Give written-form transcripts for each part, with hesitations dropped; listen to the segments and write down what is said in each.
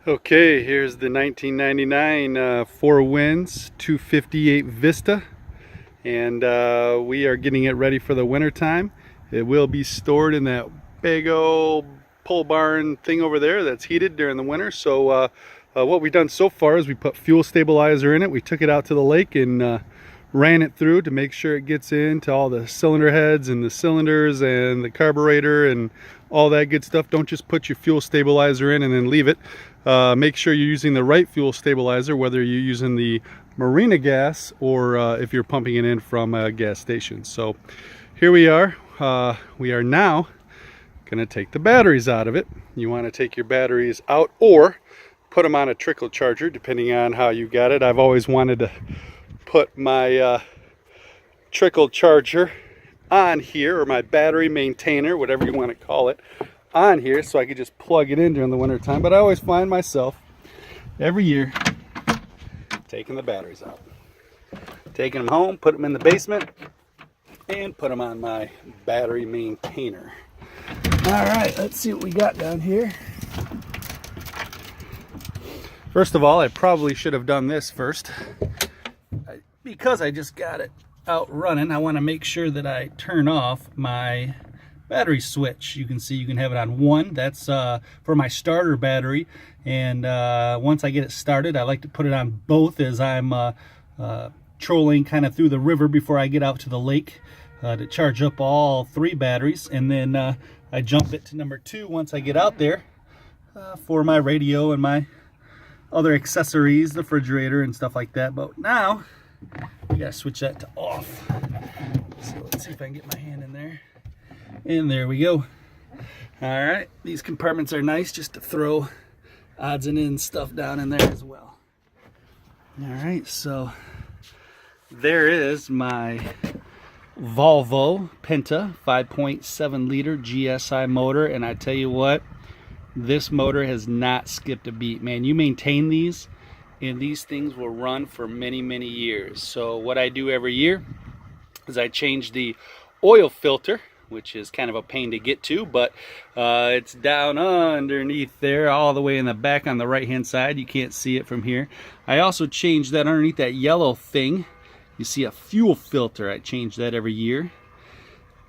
Okay, here's the 1999 Four Winds 258 Vista, and we are getting it ready for the winter time. It will be stored in that big old pole barn thing over there that's heated during the winter. So what we've done so far is we put fuel stabilizer in it. We took it out to the lake and ran it through to make sure it gets into all the cylinder heads and the cylinders and the carburetor and all that good stuff. Don't just put your fuel stabilizer in and then leave it. Make sure you're using the right fuel stabilizer, whether you're using the Marina gas or if you're pumping it in from a gas station. So here we are. We are now going to take the batteries out of it. You want to take your batteries out or put them on a trickle charger, depending on how you got it. I've always wanted to put my trickle charger on here, or my battery maintainer, whatever you want to call it, on here, so I could just plug it in during the winter time. But I always find myself every year taking the batteries out, taking them home, put them in the basement, and put them on my battery maintainer. All right, let's see what we got down here. First of all, I probably should have done this first. Because I just got it out running, I want to make sure that I turn off my battery switch. You can see you can have it on one. That's for my starter battery, and once I get it started, I like to put it on both as I'm trolling kind of through the river before I get out to the lake to charge up all three batteries, and then I jump it to number 2 once I get out there for my radio and my other accessories, the refrigerator and stuff like that. But now we gotta switch that to off. So let's see if I can get my hand in there. And there we go. All right, these compartments are nice just to throw odds and ends stuff down in there as well. All right, so there is my Volvo Penta 5.7 liter GSI motor, and I tell you what, this motor has not skipped a beat, man. You maintain these and these things will run for many years. So what I do every year is I change the oil filter, which is kind of a pain to get to, but it's down underneath there, all the way in the back on the right hand side. You can't see it from here. I also change that underneath that yellow thing. You see a fuel filter. I change that every year.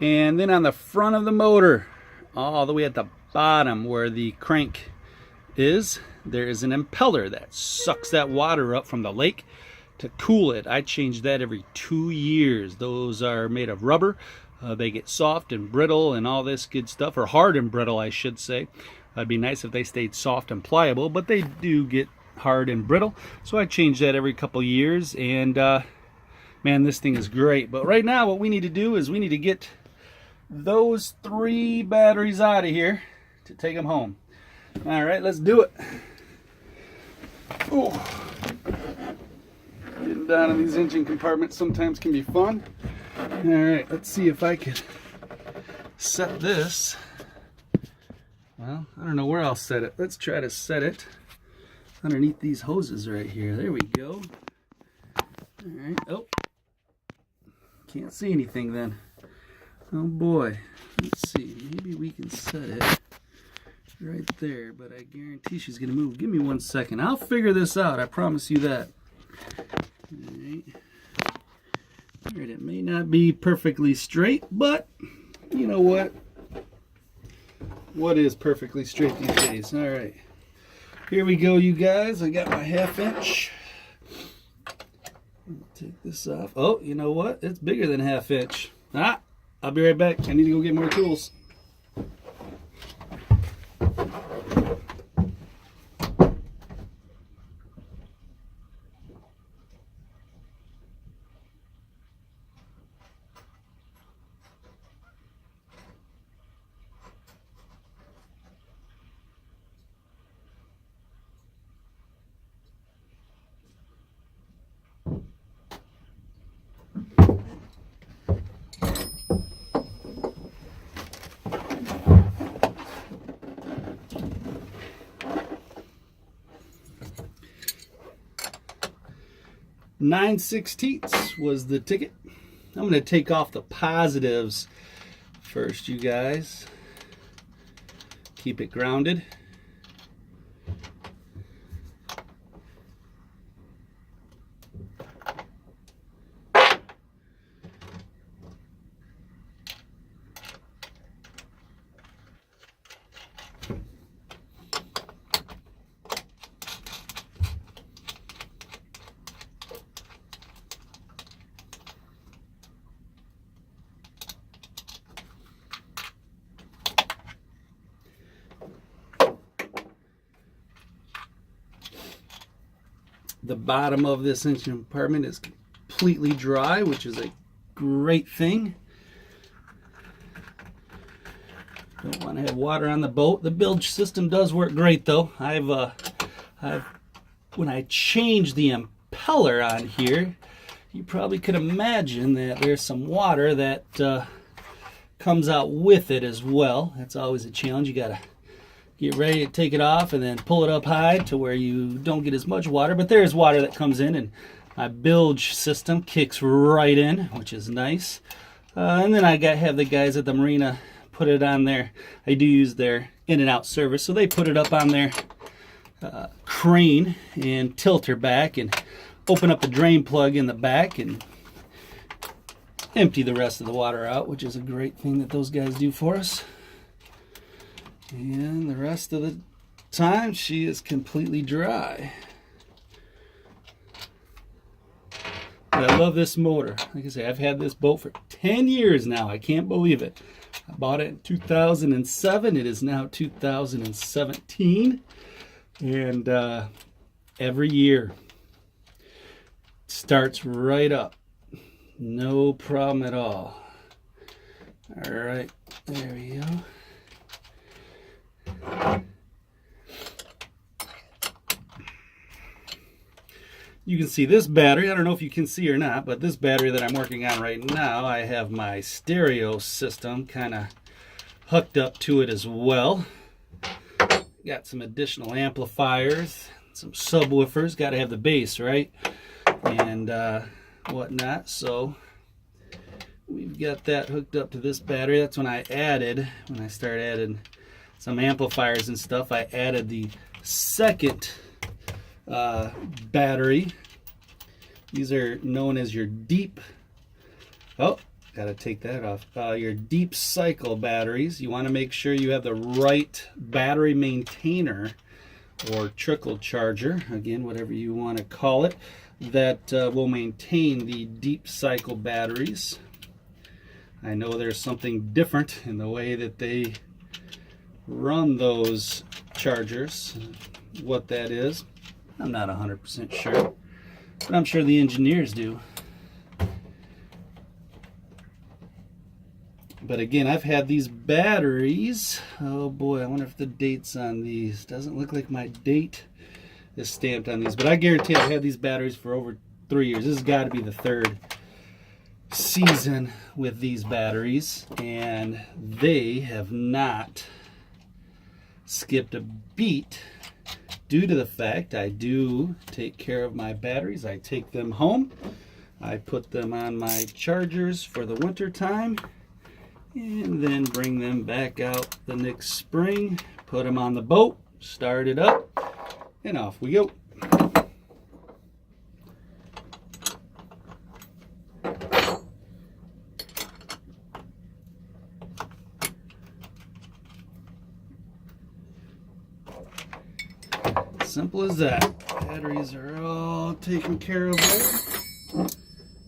And then on the front of the motor, all the way at the bottom where the crank is, there is an impeller that sucks that water up from the lake to cool it. I change that every 2 years. Those are made of rubber. They get soft and brittle and all this good stuff, or hard and brittle, I should say. It'd be nice if they stayed soft and pliable, but they do get hard and brittle. So I change that every couple years, and man, this thing is great. But right now what we need to do is we need to get those 3 batteries out of here to take them home. All right, let's do it. Oh, getting down in these engine compartments sometimes can be fun. All right, let's see if I can set this. Well, I don't know where I'll set it. Let's try to set it underneath these hoses right here. There we go. All right. Oh, can't see anything then. Oh boy. Let's see. Maybe we can set it right there, but I guarantee she's gonna move. Give me 1 second. I'll figure this out. I promise you that. All right. All right. It may not be perfectly straight, but you know what? What is perfectly straight these days? All right. Here we go, you guys. I got my 1/2 inch. Take this off. Oh, you know what? It's bigger than 1/2 inch. Ah, I'll be right back. I need to go get more tools. "9/16" was the ticket. I'm going to take off the positives first, you guys. Keep it grounded. The bottom of this engine compartment is completely dry, which is a great thing. Don't want to have water on the boat. The bilge system does work great though. When I changed the impeller on here, you probably could imagine that there's some water that comes out with it as well. That's always a challenge. You gotta get ready to take it off and then pull it up high to where you don't get as much water, but there's water that comes in, and my bilge system kicks right in, which is nice. And then I have the guys at the marina put it on there. I do use their in and out service, so they put it up on their crane and tilt her back and open up the drain plug in the back and empty the rest of the water out, which is a great thing that those guys do for us. And the rest of the time she is completely dry. But I love this motor. Like I say, I've had this boat for 10 years now. I can't believe it. I bought it in 2007. It is now 2017. And every year it starts right up. No problem at all. All right, there we go. You can see this battery. I don't know if you can see or not, but this battery that I'm working on right now, I have my stereo system kind of hooked up to it as well. Got some additional amplifiers, some subwoofers. Got to have the bass, right? And whatnot. So we've got that hooked up to this battery. That's when I started adding some amplifiers and stuff, I added the second battery. These are known as your deep, gotta take that off, your deep cycle batteries. You want to make sure you have the right battery maintainer or trickle charger, again, whatever you want to call it, that will maintain the deep cycle batteries. I know there's something different in the way that they run those chargers. What that is, I'm not 100% sure, but I'm sure the engineers do. But again, I've had these batteries, oh boy, I wonder if the date's on these. Doesn't look like my date is stamped on these, but I guarantee I've had these batteries for over 3 years. This has got to be the third season with these batteries, and they have not skipped a beat due to the fact I do take care of my batteries. I take them home, I put them on my chargers for the winter time, and then bring them back out the next spring, put them on the boat, start it up, and off we go. Simple as that. Batteries are all taken care of there.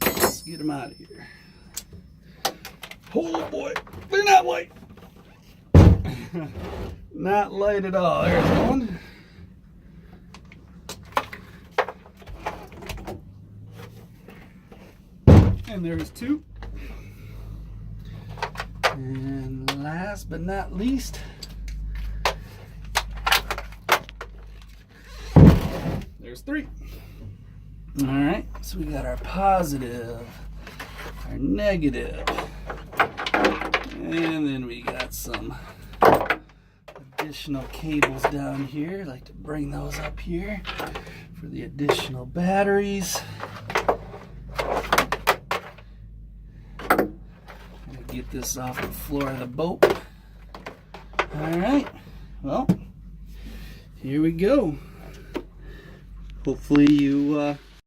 Let's get them out of here. Oh boy, they're not light. Not light at all. There's one. And there's two. And last but not least, there's three. All right, so we got our positive, our negative, and then we got some additional cables down here. I like to bring those up here for the additional batteries. Get this off the floor of the boat. All right, well, here we go. Hopefully you